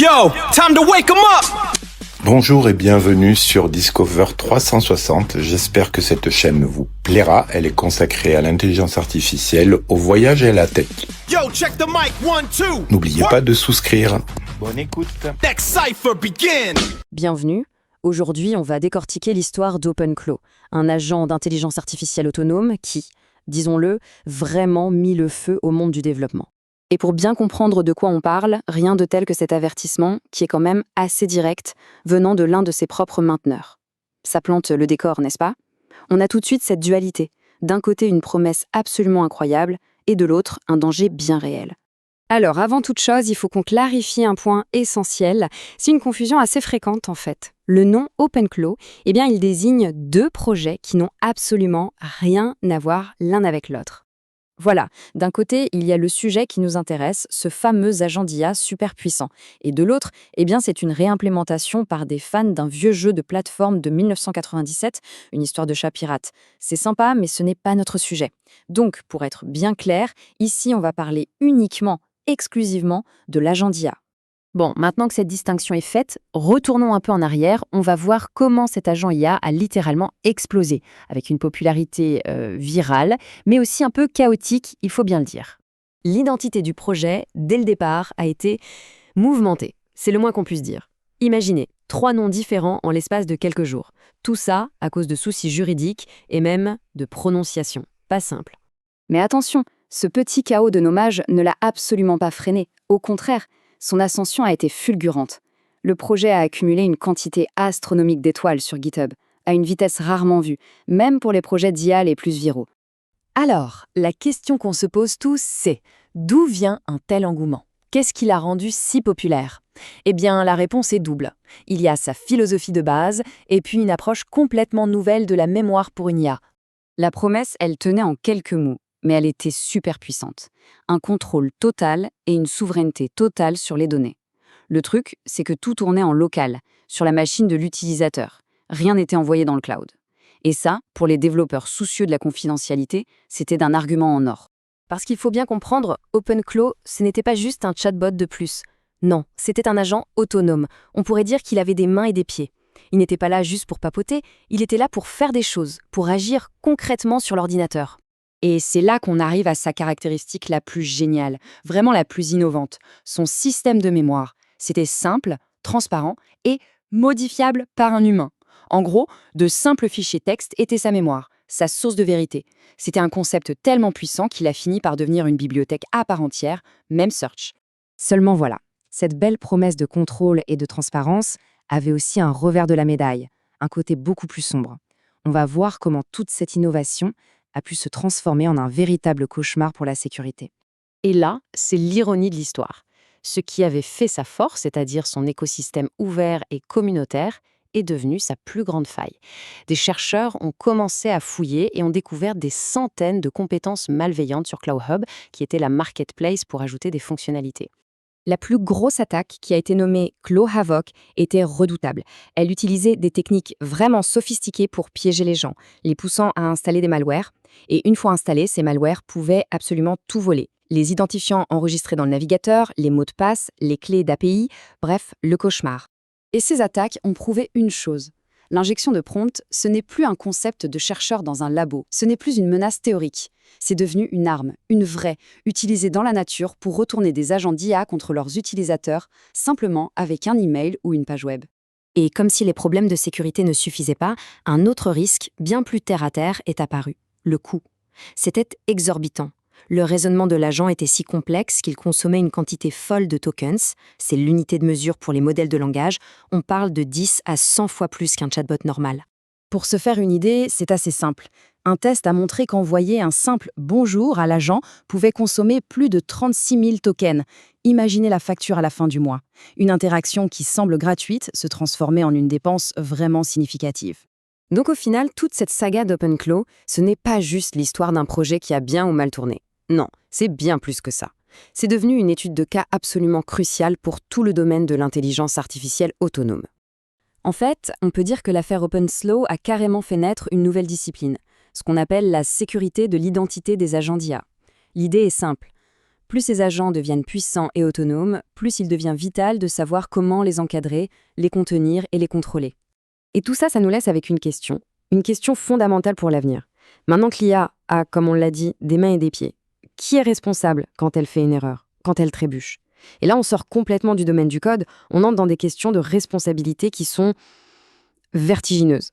Yo, time to wake 'em up! Bonjour et bienvenue sur Discover 360. J'espère que cette chaîne vous plaira. Elle est consacrée à l'intelligence artificielle, au voyage et à la tech. Yo, check the mic, 1, 2. N'oubliez pas de souscrire. Bonne écoute. Next cipher begin. Bienvenue. Aujourd'hui, on va décortiquer l'histoire d'OpenClaw, un agent d'intelligence artificielle autonome qui, disons-le, vraiment mis le feu au monde du développement. Et pour bien comprendre de quoi on parle, rien de tel que cet avertissement, qui est quand même assez direct, venant de l'un de ses propres mainteneurs. Ça plante le décor, n'est-ce pas? On a tout de suite cette dualité. D'un côté, une promesse absolument incroyable, et de l'autre, un danger bien réel. Alors, avant toute chose, il faut qu'on clarifie un point essentiel. C'est une confusion assez fréquente, en fait. Le nom OpenClaw, il désigne deux projets qui n'ont absolument rien à voir l'un avec l'autre. Voilà, d'un côté, il y a le sujet qui nous intéresse, ce fameux agent d'IA super puissant. Et de l'autre, c'est une réimplémentation par des fans d'un vieux jeu de plateforme de 1997, une histoire de chat pirate. C'est sympa, mais ce n'est pas notre sujet. Donc, pour être bien clair, ici, on va parler uniquement, exclusivement, de l'agent d'IA. Bon, maintenant que cette distinction est faite, retournons un peu en arrière, on va voir comment cet agent IA a littéralement explosé, avec une popularité virale, mais aussi un peu chaotique, il faut bien le dire. L'identité du projet, dès le départ, a été mouvementée, c'est le moins qu'on puisse dire. Imaginez, 3 noms différents en l'espace de quelques jours. Tout ça à cause de soucis juridiques et même de prononciation. Pas simple. Mais attention, ce petit chaos de nommage ne l'a absolument pas freiné, au contraire. Son ascension a été fulgurante. Le projet a accumulé une quantité astronomique d'étoiles sur GitHub, à une vitesse rarement vue, même pour les projets d'IA les plus viraux. Alors, la question qu'on se pose tous, c'est d'où vient un tel engouement? Qu'est-ce qui l'a rendu si populaire? La réponse est double. Il y a sa philosophie de base, et puis une approche complètement nouvelle de la mémoire pour une IA. La promesse, elle tenait en quelques mots. Mais elle était super puissante. Un contrôle total et une souveraineté totale sur les données. Le truc, c'est que tout tournait en local, sur la machine de l'utilisateur. Rien n'était envoyé dans le cloud. Et ça, pour les développeurs soucieux de la confidentialité, c'était d'un argument en or. Parce qu'il faut bien comprendre, OpenClaw, ce n'était pas juste un chatbot de plus. Non, c'était un agent autonome. On pourrait dire qu'il avait des mains et des pieds. Il n'était pas là juste pour papoter, il était là pour faire des choses, pour agir concrètement sur l'ordinateur. Et c'est là qu'on arrive à sa caractéristique la plus géniale, vraiment la plus innovante, son système de mémoire. C'était simple, transparent et modifiable par un humain. En gros, de simples fichiers texte étaient sa mémoire, sa source de vérité. C'était un concept tellement puissant qu'il a fini par devenir une bibliothèque à part entière, même Search. Seulement voilà, cette belle promesse de contrôle et de transparence avait aussi un revers de la médaille, un côté beaucoup plus sombre. On va voir comment toute cette innovation a pu se transformer en un véritable cauchemar pour la sécurité. Et là, c'est l'ironie de l'histoire. Ce qui avait fait sa force, c'est-à-dire son écosystème ouvert et communautaire, est devenu sa plus grande faille. Des chercheurs ont commencé à fouiller et ont découvert des centaines de compétences malveillantes sur CloudHub, qui était la marketplace pour ajouter des fonctionnalités. La plus grosse attaque, qui a été nommée ClawHavoc, était redoutable. Elle utilisait des techniques vraiment sophistiquées pour piéger les gens, les poussant à installer des malwares. Et une fois installés, ces malwares pouvaient absolument tout voler. Les identifiants enregistrés dans le navigateur, les mots de passe, les clés d'API, bref, le cauchemar. Et ces attaques ont prouvé une chose. L'injection de prompt, ce n'est plus un concept de chercheur dans un labo, ce n'est plus une menace théorique. C'est devenu une arme, une vraie, utilisée dans la nature pour retourner des agents d'IA contre leurs utilisateurs, simplement avec un email ou une page web. Et comme si les problèmes de sécurité ne suffisaient pas, un autre risque, bien plus terre-à-terre, est apparu, le coût. C'était exorbitant. Le raisonnement de l'agent était si complexe qu'il consommait une quantité folle de tokens, c'est l'unité de mesure pour les modèles de langage, on parle de 10 à 100 fois plus qu'un chatbot normal. Pour se faire une idée, c'est assez simple. Un test a montré qu'envoyer un simple « bonjour » à l'agent pouvait consommer plus de 36 000 tokens. Imaginez la facture à la fin du mois. Une interaction qui semble gratuite se transformait en une dépense vraiment significative. Donc au final, toute cette saga d'OpenClaw, ce n'est pas juste l'histoire d'un projet qui a bien ou mal tourné. Non, c'est bien plus que ça. C'est devenu une étude de cas absolument cruciale pour tout le domaine de l'intelligence artificielle autonome. En fait, on peut dire que l'affaire OpenClaw a carrément fait naître une nouvelle discipline, ce qu'on appelle la sécurité de l'identité des agents d'IA. L'idée est simple. Plus ces agents deviennent puissants et autonomes, plus il devient vital de savoir comment les encadrer, les contenir et les contrôler. Et tout ça, ça nous laisse avec une question fondamentale pour l'avenir. Maintenant que l'IA a, comme on l'a dit, des mains et des pieds, qui est responsable quand elle fait une erreur, quand elle trébuche? Et là, on sort complètement du domaine du code, on entre dans des questions de responsabilité qui sont vertigineuses.